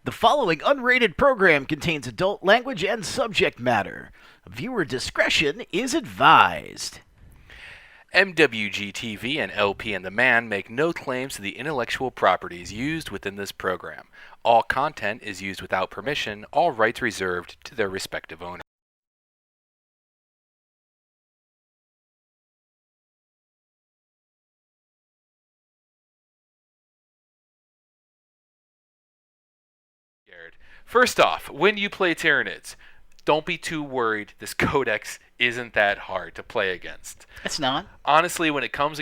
The following unrated program contains adult language and subject matter. Viewer discretion is advised. MWG-TV and LP and the Man make no claims to the intellectual properties used within this program. All content is used without permission, all rights reserved to their respective owners. First off, when you play Tyranids, don't be too worried. This codex isn't that hard to play against. It's not. Honestly, when it comes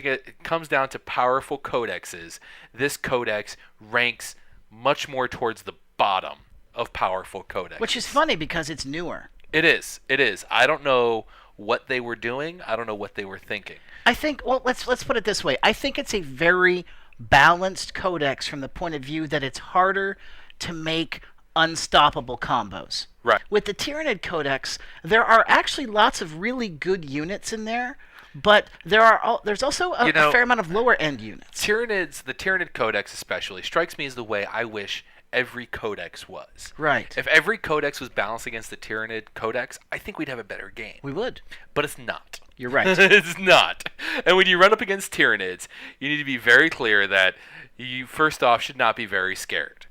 down to powerful codexes, this codex ranks much more towards the bottom of powerful codexes. Which is funny because it's newer. It is. It is. I don't know what they were doing. I don't know what they were thinking. I think, well, let's put it this way. I think it's a very balanced codex from the point of view that it's harder to make unstoppable combos. Right. With the Tyranid Codex, there are actually lots of really good units in there, but there's also a fair amount of lower end units. The Tyranid Codex especially strikes me as the way I wish every codex was. Right. If every codex was balanced against the Tyranid Codex, I think we'd have a better game. We would. But it's not. You're right. It's not. And when you run up against Tyranids, you need to be very clear that you, first off, should not be very scared.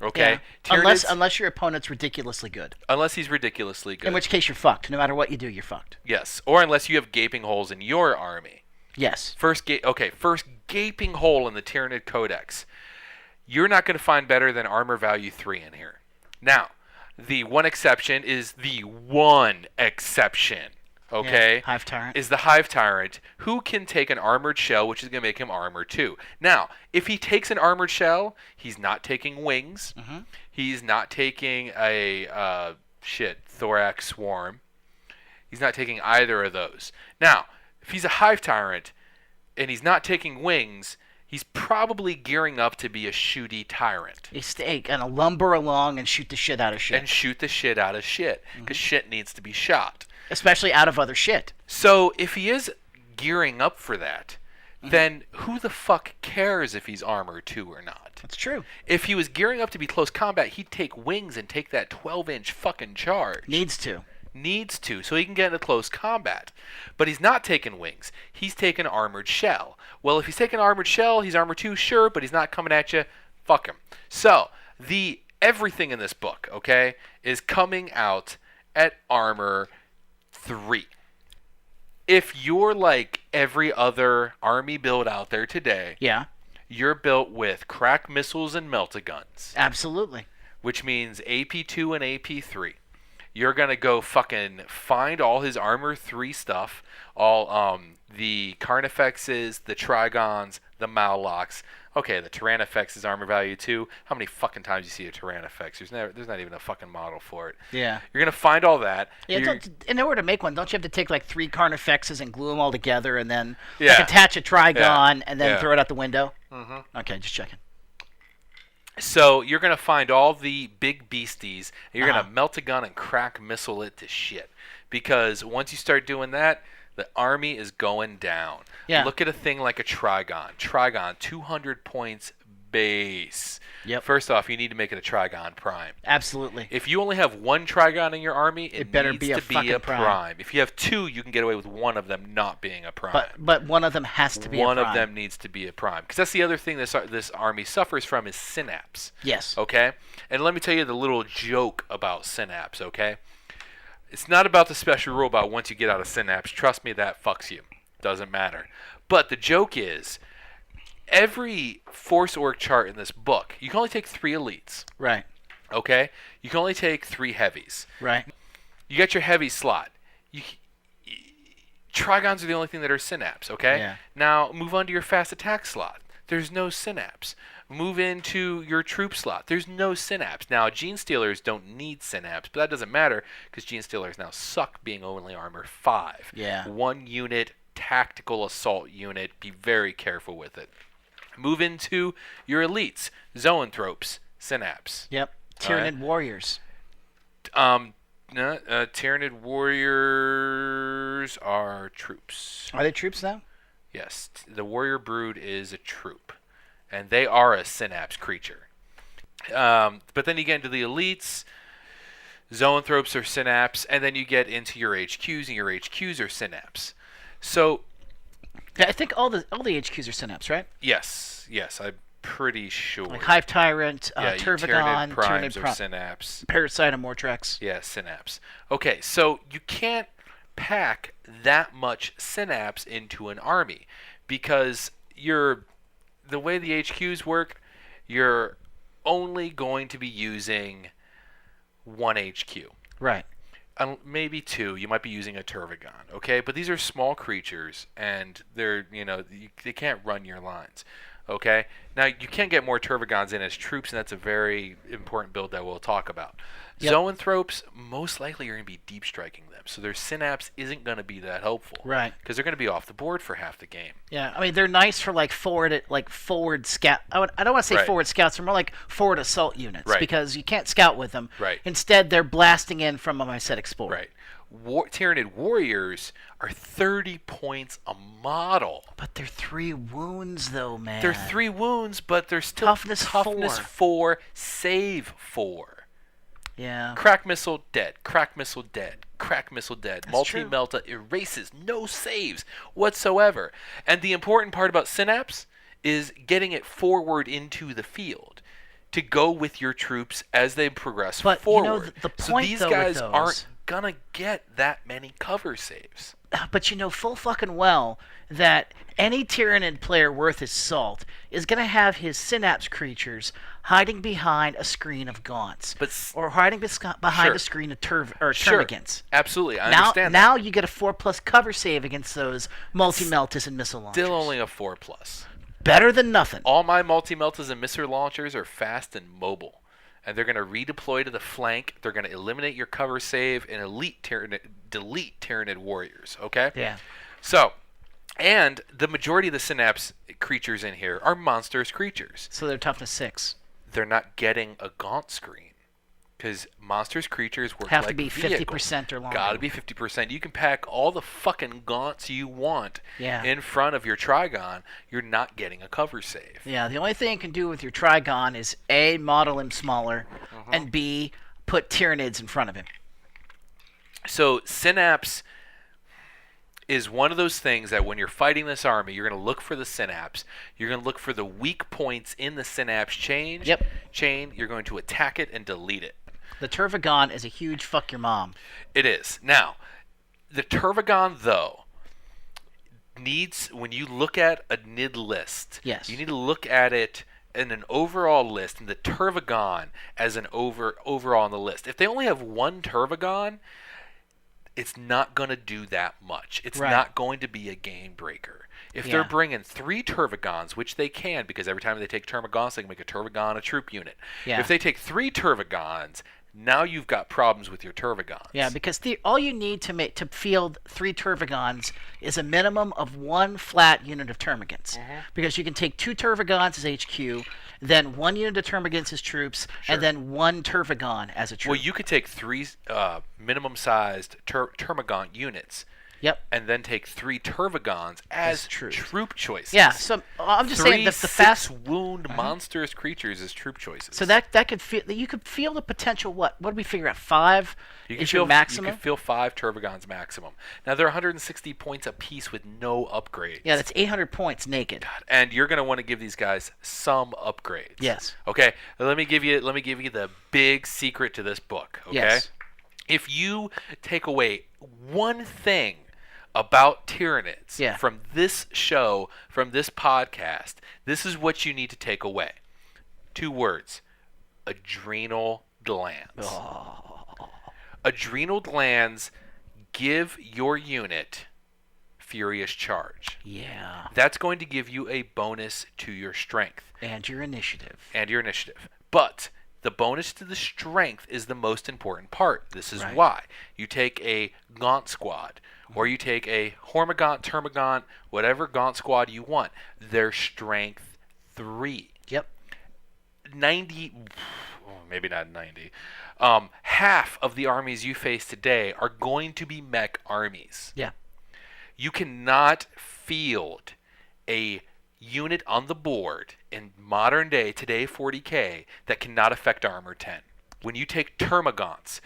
Okay? Yeah. Unless your opponent's ridiculously good. Unless he's ridiculously good. In which case you're fucked. No matter what you do, you're fucked. Yes. Or unless you have gaping holes in your army. Yes. First gaping hole in the Tyranid Codex. You're not going to find better than armor value 3 in here. Now, the one exception, okay? Yeah, Hive Tyrant. Is the Hive Tyrant, who can take an armored shell, which is going to make him armor 2. Now, if he takes an armored shell, he's not taking wings. Mm-hmm. He's not taking a, thorax swarm. He's not taking either of those. Now, if he's a Hive Tyrant and he's not taking wings, he's probably gearing up to be a shooty tyrant. He's gonna lumber along and shoot the shit out of shit. Because shit needs to be shot. Especially out of other shit. So if he is gearing up for that, then who the fuck cares if he's armor 2 or not? That's true. If he was gearing up to be close combat, he'd take wings and take that 12-inch fucking charge. Needs to, so he can get into close combat. But he's not taking wings. He's taking armored shell. Well, if he's taking armored shell, he's armor 2, sure, but he's not coming at you. Fuck him. So, everything in this book, okay, is coming out at armor 3. If you're like every other army build out there today, yeah, you're built with crack missiles and melta-guns. Absolutely. Which means AP2 and AP3. You're going to go fucking find all his armor 3 stuff, all the Carnifexes, the Trigons, the Malocs. Okay, the Tyrannifex is armor value 2. How many fucking times you see a Tyrannifex? There's not even a fucking model for it. Yeah. You're going to find all that. Yeah, in order to make one, don't you have to take like 3 Carnifexes and glue them all together and then attach a Trigon and then throw it out the window? Mm-hmm. Okay, just checking. So you're going to find all the big beasties, and you're going to melt a gun and crack missile it to shit. Because once you start doing that, the army is going down. Yeah. Look at a thing like a Trigon. Trigon, 200 points base. Yep. First off, you need to make it a Trigon Prime. Absolutely. If you only have 1 Trigon in your army, it better needs be a to be a prime. prime. If you have 2, you can get away with one of them not being a prime. But one of them has to be a prime. One of them needs to be a prime. Because that's the other thing this army suffers from is synapse. Yes. Okay? And let me tell you the little joke about synapse, okay? It's not about the special rule about once you get out of synapse. Trust me, that fucks you. Doesn't matter. But the joke is, every Force Org chart in this book, you can only take 3 elites. Right. Okay? You can only take 3 heavies. Right. You get your heavy slot. Trigons are the only thing that are synapse, okay? Yeah. Now, move on to your fast attack slot. There's no synapse. Move into your troop slot. There's no synapse. Now, Gene Stealers don't need synapse, but that doesn't matter because Gene Stealers now suck being only armor 5. Yeah. 1 unit, tactical assault unit. Be very careful with it. Move into your elites. Zoanthropes, synapse. Yep. Tyranid Warriors. Tyranid Warriors are troops. Are they troops now? Yes. The Warrior Brood is a troop. And they are a synapse creature. But then you get into the elites, zoanthropes or synapse, and then you get into your HQs, and your HQs are synapse. So Yeah, I think all the HQs are synapse, right? yes, I'm pretty sure. Like Hive Tyrant, yeah, Turvagon, Tyranid primes Tyranid or synapse. Parasite, and Mortrex. Yeah, synapse. Okay, so you can't pack that much synapse into an army because the way the HQs work, you're only going to be using one HQ. Right. Maybe two. You might be using a Turvagon, okay? But these are small creatures, and they're, they can't run your lines, okay? Now, you can get more Turvagons in as troops, and that's a very important build that we'll talk about. Yep. Zoanthropes, most likely you're going to be deep striking them, so their synapse isn't going to be that helpful. Right. Because they're going to be off the board for half the game. Yeah, I mean they're nice for forward scout. I don't want to say Right. forward scouts. They're more like forward assault units Right. because you can't scout with them. Right. Instead, they're blasting in from a Mycetic Spore. Right. Tyranid warriors are 30 points a model. But they're 3 wounds though, man. They're 3 wounds, but they're still Toughness 4, save 4. Yeah. Crack missile dead. Crack missile dead. Crack missile dead. That's Multi-melta erases no saves whatsoever. And the important part about synapse is getting it forward into the field to go with your troops as they progress But, forward. the point, so these though, guys with those, aren't gonna get that many cover saves. But you know full fucking well that any Tyranid player worth his salt is going to have his synapse creatures hiding behind a screen of gaunts. Or hiding behind Sure. a screen of Sure. termagants. Absolutely, I Now, understand now you get a 4+ cover save against those multi-meltas and missile launchers. Still only a 4+. Better than nothing. All my multi-meltas and missile launchers are fast and mobile. And they're going to redeploy to the flank. They're going to eliminate your cover save and delete Tyranid warriors. Okay? Yeah. So, and the majority of the synapse creatures in here are monstrous creatures. So they're toughness 6. They're not getting a gaunt screen. Because monstrous creatures work Have like to be vehicles. 50% or longer. Gotta be 50%. You can pack all the fucking gaunts you want Yeah. in front of your Trigon. You're not getting a cover save. Yeah, the only thing you can do with your Trigon is A, model him smaller, and B, put Tyranids in front of him. So synapse is one of those things that when you're fighting this army, you're going to look for the synapse. You're going to look for the weak points in the synapse chain. Yep. You're going to attack it and delete it. The Turvagon is a huge fuck your mom. It is. Now, the Turvagon, though, needs, when you look at a Nid list, Yes. you need to look at it in an overall list, and the Turvagon as an overall on the list. If they only have one Turvagon, it's not going to do that much. It's Right. not going to be a game breaker. If Yeah. they're bringing 3 Turvagons, which they can, because every time they take Turvagons, they can make a Turvagon a troop unit. Yeah. If they take 3 Turvagons, now you've got problems with your Turvagons. Yeah, because all you need to field 3 Turvagons is a minimum of 1 flat unit of Termagants. Because you can take 2 Turvagons as HQ, then 1 unit of Termagants as troops, Sure. and then 1 Turvagon as a troop. Well, you could take 3 minimum-sized Termagant units, Yep. and then take 3 Turvagons as troops. troop choices. Yeah, so I'm just saying that the fast. wound monstrous creatures as troop choices. So that could feel you could feel the potential. What did we figure out? 5 is your You maximum. can feel 5 Turvagons maximum. Now they're 160 points apiece with no upgrades. Yeah, that's 800 points naked. And you're going to want to give these guys some upgrades. Yes. Okay. Let me give you the big secret to this book. Okay. Yes. If you take away one thing about Tyranids Yeah. from this show, from this podcast, this is what you need to take away. 2 words: adrenal glands. Adrenal glands give your unit furious charge. Yeah. That's going to give you a bonus to your strength And your initiative. But the bonus to the strength is the most important part. This is Right. why you take a Gaunt squad, or you take a Hormagaunt, Termagaunt, whatever Gaunt squad you want. Their strength 3. Yep. 90, maybe not 90. Half of the armies you face today are going to be mech armies. Yeah. You cannot field a unit on the board in modern day, today 40k, that cannot affect armor 10. When you take Termagants,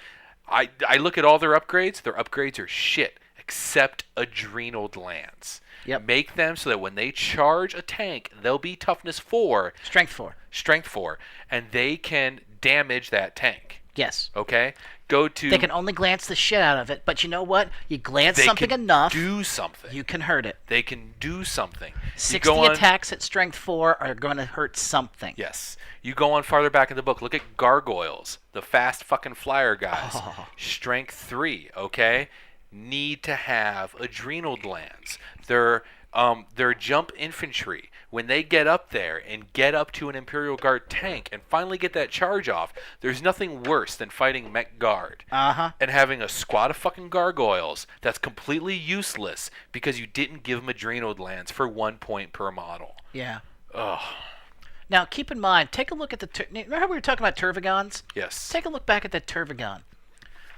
I look at all their upgrades are shit, except Adrenal Glands. Yep. Make them so that when they charge a tank, they'll be toughness 4. Strength 4. And they can damage that tank. Yes. Okay? They can only glance the shit out of it, but you know what? You glance they something can enough, do something. you can hurt it. They can do something. 60 attacks at strength 4 are going to hurt something. Yes. You go on farther back in the book. Look at gargoyles, the fast fucking flyer guys. Strength 3, okay? Need to have adrenal glands. They're jump infantry. When they get up there and get up to an Imperial Guard tank and finally get that charge off, there's nothing worse than fighting Mech Guard and having a squad of fucking gargoyles that's completely useless because you didn't give them adrenal glands for 1 point per model. Yeah. Ugh. Now, keep in mind, take a look at the... remember how we were talking about Turvagons? Yes. Take a look back at that Turvagon.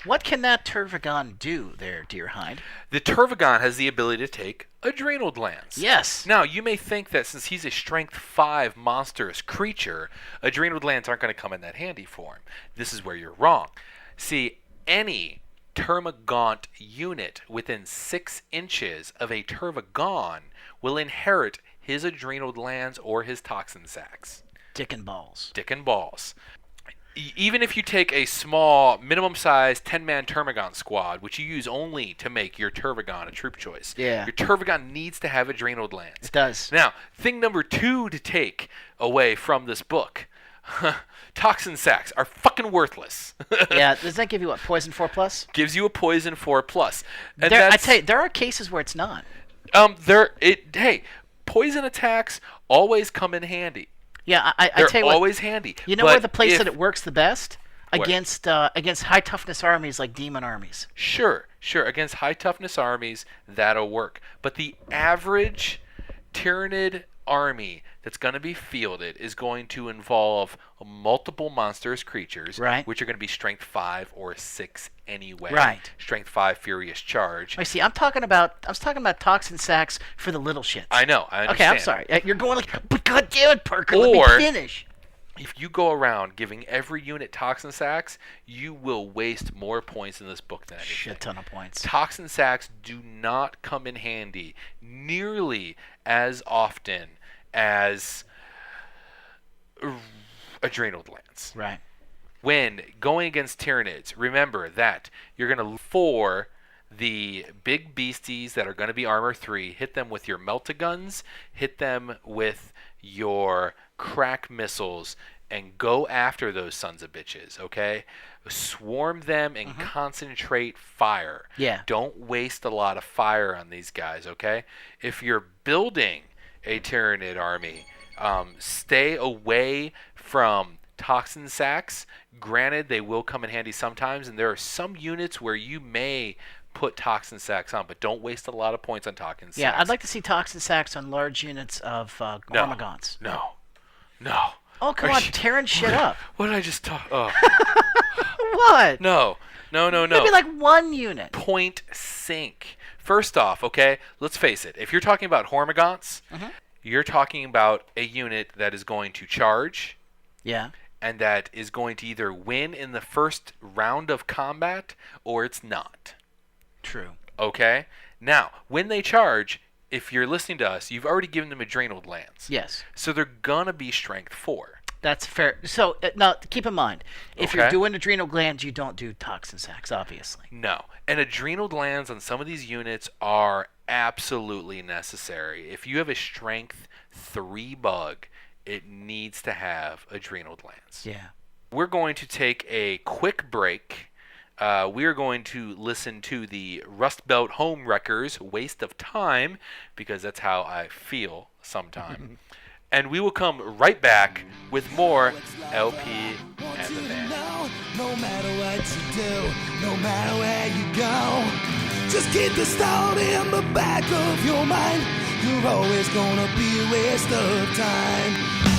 What can that Turvagon do there, dear Hind? The Turvagon has the ability to take adrenal glands. Yes. Now, you may think that since he's a strength 5 monstrous creature, adrenal glands aren't going to come in that handy for him. This is where you're wrong. See, any Termagant unit within 6 inches of a Turvagon will inherit his adrenal glands or his toxin sacs. Dick and balls. Even if you take a small, minimum-size 10-man Termagant squad, which you use only to make your Turvagon a troop choice, your Turvagon needs to have adrenal glands. It does. Now, thing number 2 to take away from this book, toxin sacs are fucking worthless. Yeah, does that give you, what, poison 4+? Gives you a poison 4+. And I tell you, there are cases where it's not. Hey, poison attacks always come in handy. Yeah, I They're tell you what, always handy. You know where the place that it works the best? Against high toughness armies like demon armies. Sure. Against high toughness armies, that'll work. But the average Tyranid army that's going to be fielded is going to involve multiple monstrous creatures, right, which are going to be strength 5 or 6 anyway. Right. Strength 5 furious charge. I see. I was talking about toxin sacs for the little shits. I know. I understand. Okay, I'm sorry. You're going like, but God damn it, Parker, let me finish. If you go around giving every unit toxin sacs, you will waste more points in this book than anything. Shit ton of points. Toxin sacs do not come in handy nearly as often as adrenal glands. Right. When going against Tyranids, remember that you're going to look for the big beasties that are going to be armor 3, hit them with your meltaguns, hit them with your crack missiles, and go after those sons of bitches, okay? Swarm them and concentrate fire. Yeah. Don't waste a lot of fire on these guys, okay? If you're building a Tyranid army, stay away from toxin sacs. Granted, they will come in handy sometimes, and there are some units where you may put toxin sacs on, but don't waste a lot of points on toxin sacs. Yeah, I'd like to see toxin sacs on large units of Gormagons. No. Oh, come on, tearing shit up. What did I just talk? Oh. What? No. Maybe like one unit. Point sink. First off, okay, let's face it. If you're talking about Hormagaunts, you're talking about a unit that is going to charge. Yeah. And that is going to either win in the first round of combat or it's not. True. Okay? Now, when they charge, if you're listening to us, you've already given them adrenal glands. Yes. So they're going to be strength 4. That's fair. So, now, keep in mind, if you're doing adrenal glands, you don't do toxin sacs, obviously. No. And adrenal glands on some of these units are absolutely necessary. If you have a strength 3 bug, it needs to have adrenal glands. Yeah. We're going to take a quick break. We are going to listen to the Rust Belt Home Wreckers' Waste of Time, because that's how I feel sometime. And we will come right back with more LP and the Band. No matter what you do, no matter where you go, just keep the thought in the back of your mind. You're always gonna be a waste of time.